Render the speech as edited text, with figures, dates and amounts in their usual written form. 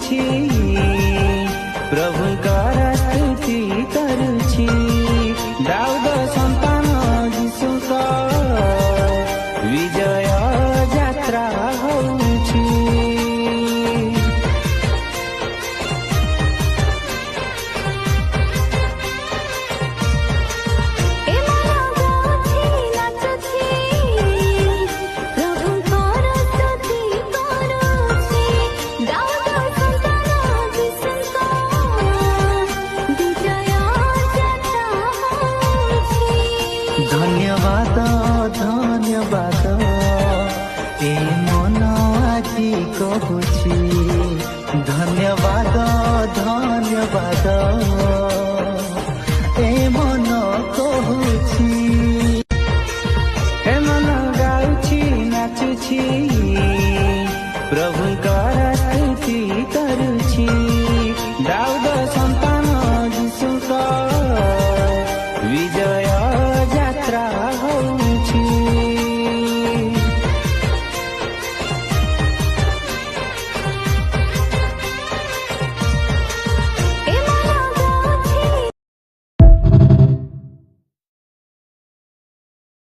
नाचुछि प्रभुकर स्तुति करुछि दाऊद संतान यीशुक विजय यात्रा होउछि। धन्यवाद धन्यवाद ए मन आजी कहुछि धन्यवाद धन्यवाद ए मन कहुछि ए मन गाउछि नाचुछि प्रभुकर स्तुति करुछि।